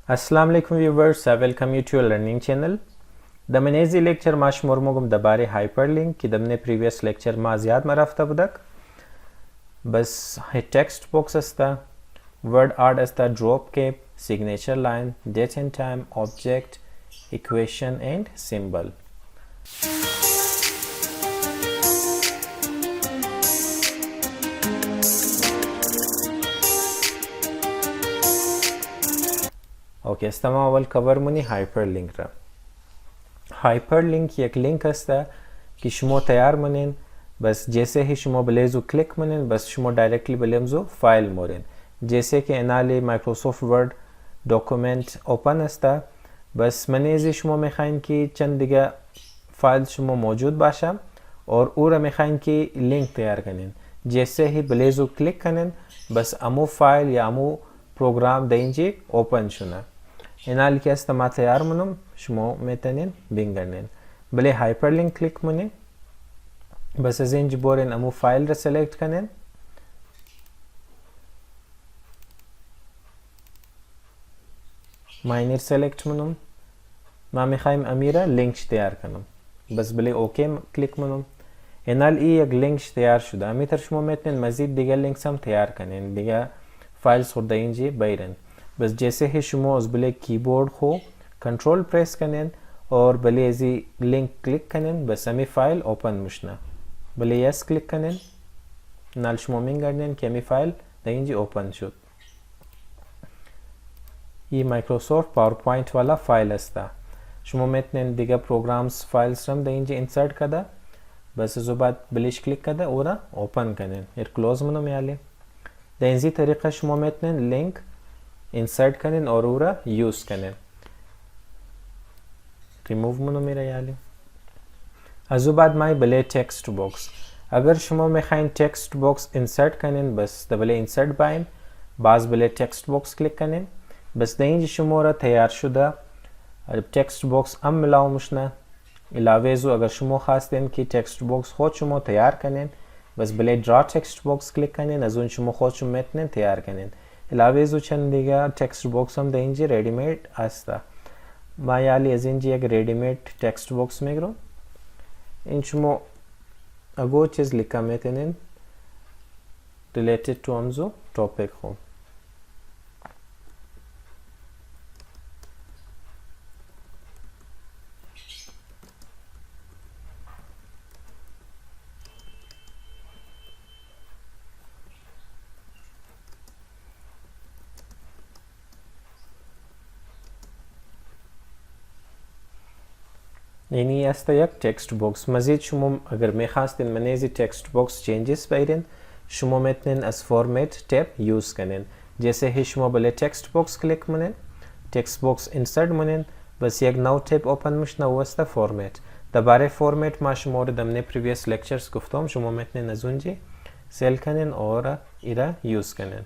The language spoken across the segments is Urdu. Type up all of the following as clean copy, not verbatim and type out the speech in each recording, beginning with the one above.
Assalamu alaikum viewers, I welcome you to your learning channel. The manezi lecture mash mormogum dabare hyperlink ki damne previous lecture ma ziyad marafta budak. Bas text box asta, word art asta, drop cape, signature line, date and time, object, equation and symbol. Okay استما اول کور منی هایپرلینک را. هایپرلینک یک لینک است که شما تیار منین، بس جیسے ہی شما بلیزو کلیک منین بس شما ڈائریکٹلی بلیمزو فایل مورین. جیسے که انالی مایکروسافت ورد دوکومنت اوپن است، بس منیزی شما میخواین که چند دیگه فایل شما موجود باشه اور او را میخواین که لینک تیار کنین. جیسے ہی بلیزو کلیک کنین بس امو فایل یا امو پروگرام دینجی اوپن شونه. انال که است ما تیار منم شما میتونین بینگرنین. بله هایپرلینک کلیک منین بس از اینجا بورین امو فایل را سلیکت کنین. ماینر سلیکت منم ما میخوایم امیره لینکش تیار کنم بس بله اوکی کلیک منم. انال ای یک لینکش تیار شده. امیتر شما میتونین مزید دیگه لینکس هم تیار کنین، دیگه فایلز خورده اینجا بیرن. بس جیسے ہی شما از بله کیبورد خو کنٹرول پریس کنین اور بله ازی لینک کلیک کنین بس امی فایل اوپن مشنا. بله یس کلیک کنین نال شما مینگردین که امی فایل دا اینجا اوپن شد. یہ مایکروسافت پاورپوینٹ والا فایل استا. شما میتونین دیگه پروگرامز فایلز رم دا اینجا انسرٹ کده بس ازو بعد بلیش کلیک کده او را اوپن کنین. ایر کلوز منو میالی. دا اینجی طریقه شما میتونین لینک انسرٹ کنین اور او را یوز کنین. ریموو منو میره یالی. ازو بعد مای بله ٹیکسٹ باکس. اگر شما میخواین ٹیکسٹ باکس انسرٹ کنین بس دا بله انسرٹ باین باز بله ٹیکسٹ باکس کلیک کنین بس دا اینجا شما را تیار شده ٹیکسٹ باکس ام ملاو مشنه. علاوه زو اگر شما خواستین که ٹیکسٹ باکس خود شما تیار کنین بس بله درا ٹیکسٹ باکس کلیک کنین از اون شما خود شما میتونین تیار کنین. علاوه زو چند دیگه ٹیکسٹ باکس هم دا اینجا ریڈی میڈ استا. ما یالی از اینجا یک ریڈی میڈ ٹیکسٹ باکس میگرو. این شما اگو چیز لکا میتونین ریلیٹد ٹو همزو ٹاپک خو. یعنی است یک تکست باکس. مزید شما اگر میخواستین منیزی تکست باکس چینجز بیرین شما میتونین از فورمت تب یوز کنین. جیسے ہی شما بله تکست باکس کلیک منین تکست باکس انسرٹ منین بس یک نو تب اوپن مشنه و است فورمت. درباره فورمت ما شما رو دمنه پریویس لکچرز گفتم شما میتونین از اونجا سیل کنین اور ایرا یوز کنین.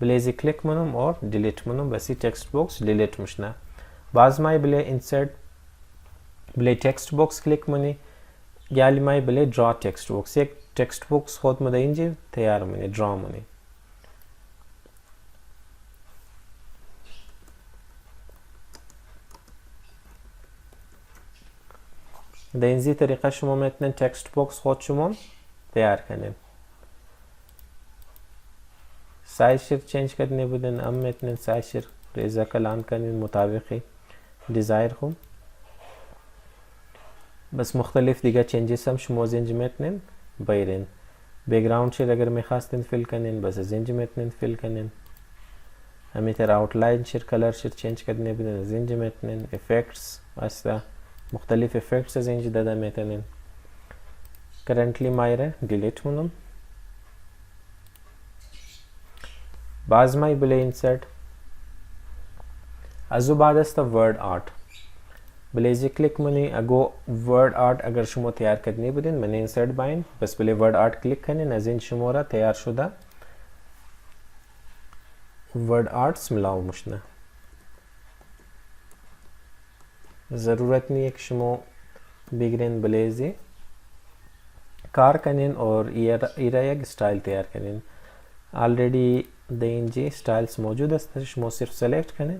بلیزی کلیک منم اور دیلیت منم بسی تکست باکس دیلیت مشنه. باز مای بله انسرٹ بله ٹیکسٹ باکس کلیک منی یالی مای بله درا ٹیکسٹ باکس. یک ٹیکسٹ باکس خود مده اینجا تیار منی درا منی. ده اینجی طریقه شما میتونین ٹیکسٹ باکس خود شما تیار کنین. سایز شیر چینج کرنے بودن ام میتونین سایز شیر ریزا کلان کنین مطابقی ڈیزایر خون. بس مختلف دیگه چینجز هم شما از اینجا میتونین بیرین. بیکگراوند شیر اگر میخواستین فیل کنین بس از اینجا میتونین فیل کنین. همیتر آوتلاین شیر کلر شیر چینج کرنے بودن از اینجا میتونین. افکتس استا مختلف افکتس از اینجا داده میتونین. کرنٹلی مایره دیلیت منم. باز مای بله انسرٹ ازو بعد است ورد آرت. بلیزی کلیک منی اگو ورد آرت اگر شما تیار کرنی بودین منی انسرٹ باین بس بله ورد آرت کلیک کنین از این شما را تیار شده ورد آرتس ملاو مشنه. ضرورت نہیں ہے کہ شما بگرین بلیزی کار کنین اور ایرا یک سٹائل تیار کنین. آلریڈی دا اینجی سٹائلز موجود است. شما صرف سلیکٹ کنین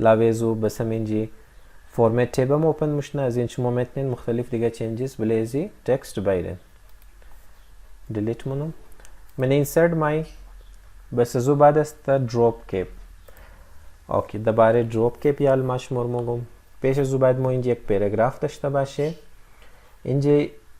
لاویزو بس همینجی فورمت تیبم اوپن مشنا از این شما میتونین مختلف دیگه چینجز بلیزی تکست بایرن دیلیت منم من اینسرت مای بس زو بعد است دروپ کیپ اوکی دوباره دروپ کیپ یا الماش مرموگم پیش زو بعد ما اینجا یک پاراگراف داشته باشه اینجا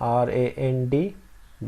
RAND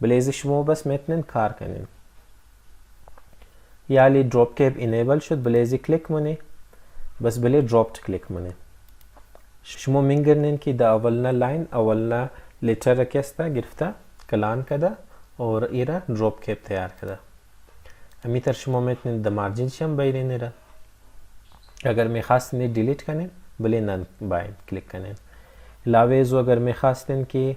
بلیزی شما بس میتونین کار کنین یالی دروپ کیپ انیبل شد بلیزی کلیک منی بس بلی دروپت کلیک منی شما میگرنین که دا اولنا لاین اولنا لیتر رکستا گرفتا کلان کده اور ایرا دروپ کیپ تیار کده امیتر شما میتونین دا مارجین شم بایرین ایرا اگر میخواستین دیلیت کنین بلی نن باین کلیک کنین لاویزو اگر میخواستین که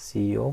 CEO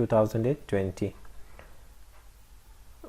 2020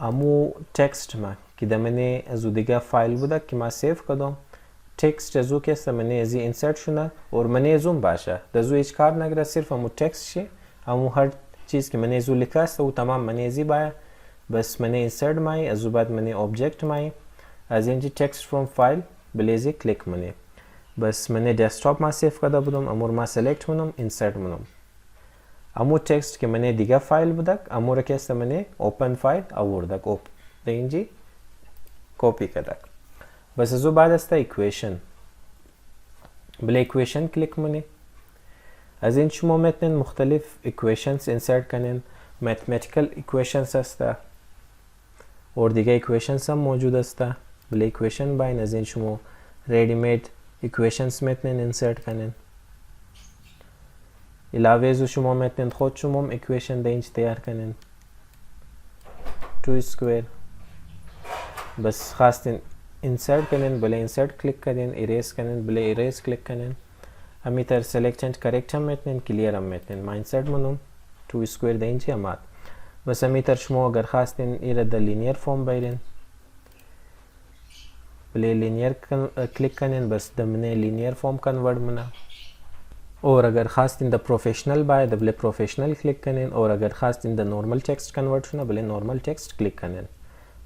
امو تكست ما كده مني ازو دیگه فایل بوده که ما سیف کدم تکست ازو که منی ازی انسرت شونه اور منی ازون باشه دزو هیچ کار نگره صرف امو تکست شی امو هر چیز که منی ازو لکه است و تمام منی ازی باید بس منی انسرت مای ازو بعد منی اوبجکت مای از اینجا تکست فروم فایل بلیزی کلیک منی بس منی دسکتاپ ما سیف کرده بودم امور ما سلیکت منم انسرت منم امو تکست که منی دیگه فایل بودک امور که است منی اوپن فایل آوردک اوپ اینجی کپی کردک بس ازو بعد است ایکویشن بله ایکویشن کلیک منی از این شما میتونین مختلف ایکویشنز انسرت کنین ماتماتیکال ایکویشنز هسته اور دیگه ایکویشنز هم موجود هسته بله ایکویشن باین از این شما ریڈی میڈ ایکویشنز میتونین انسرت کنین علاوه ازو شما میتونین خود شما ایکویشن دینج تیار کنین 2 سکویر بس خواستین انسرت کنین بله انسرت کلیک کنین ایریز کنین بله ایریز کلیک کنین همی تر سلیکت اند کریکت هم میتونین کلیر هم میتونین ما انسرت منم 2 سکویر دینجی همات بس همی تر شما اگر خواستین ایره در لینیر فورم بیرین بله لینیر کلیک کنین بس دمنه لینیر فورم کنورٹ منا اور اگر خواستین در پروفیشنل باید بله پروفیشنل کلیک کنین اور اگر خواستین در نورمال تکست کنورٹ شونه بله نورمال تکست کلیک کنین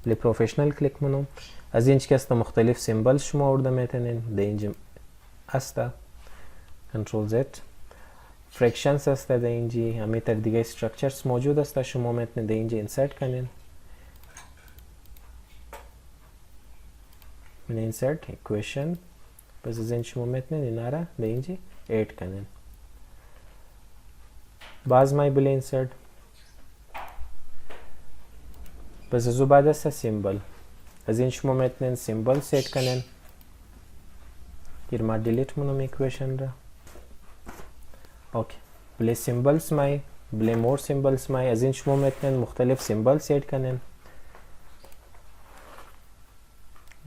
بله پروفیشنل کلیک منم از اینج که است مختلف سیمبلز شما آورده میتونین در اینج است کنترل زد فرکشنز است در اینجی همی تر دیگه استرکچرز موجود است شما میتونین در اینجا انسرت کنین من انسرت ایکویشن بس از این شما میتونین اینا را در اینجا ایڈ کنین باز مای بله انسرت بس ازو بعد است سیمبل از این شما میتونین سیمبل سیت کنین گیر ما دیلیت منم ایکویشن را اوکی بله سیمبلز مای بله مور سیمبلز مای از این شما میتونین مختلف سیمبل سیت کنین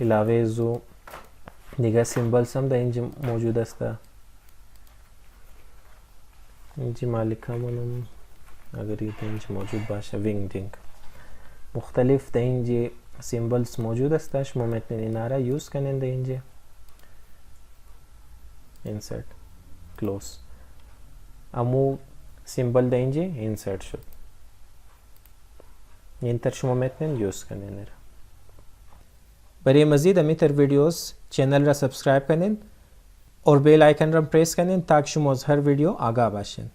علاوه ازو دیگه سیمبلز هم در اینجا موجود است اینجا مالک همونم اگر یہ اینجا موجود باشه وینگدینگ مختلف در اینجا سیمبلز موجود است شما میتونین اینا را یوز کنین در اینجا insert close امو سیمبل در اینجا insert شد این تر شما میتونین یوز کنین برای مزید امیتر ویڈیوز چینل را سبسکرایب کنین اور بیل آیکن را پریس کنین تاکہ شما از هر ویڈیو آگاه باشین